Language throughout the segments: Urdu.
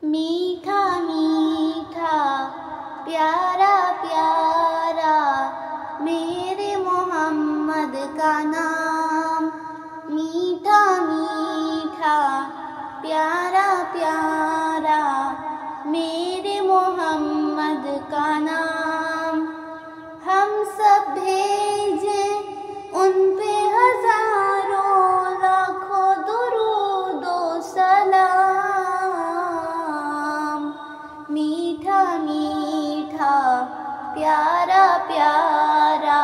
میٹھا میٹھا پیارا پیارا میرے محمد کا نام، میٹھا میٹھا پیارا پیارا میرے محمد کا نام۔ ہم سب بھیجیں ان پہ ہزاروں لاکھوں درود و سلام، میٹھا میٹھا پیارا پیارا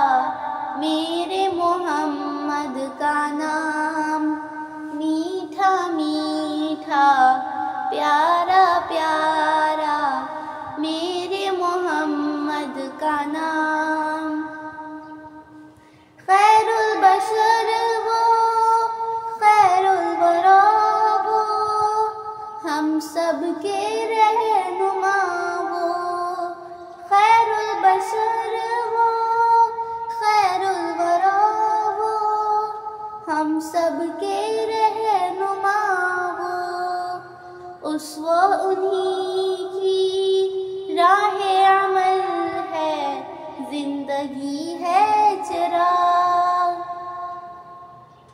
میرے محمد کا نام، میٹھا میٹھا پیارا پیارا میرے محمد کا نام۔ خیر البشر وہ خیر الورا وہ ہم سب کے رہنما وہ، خیر البشر وہ خیر الورا وہ ہم سب کے رہنما وہ، اسوہ انہی کی راہ عمل ہے، زندگی ہے چراغ،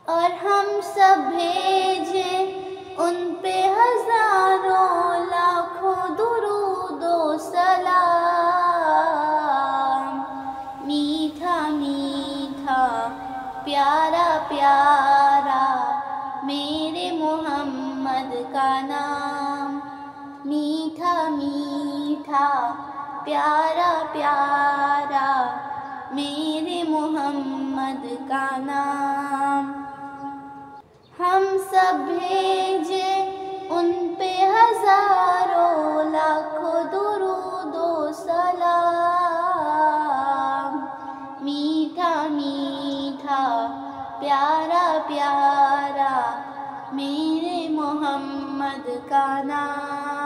اور ہم سب بھیجیں ان پہ ہزاروں لاکھوں درود و سلام، میٹھا میٹھا پیارا پیارا میرے محمد کا نام، میٹھا میٹھا پیارا پیارا میرے محمد کا نام۔ ہم سب بھیجیں ان پہ ہزاروں لاکھوں درود و سلام، میٹھا میٹھا پیارا پیارا میرے محمد کا نام۔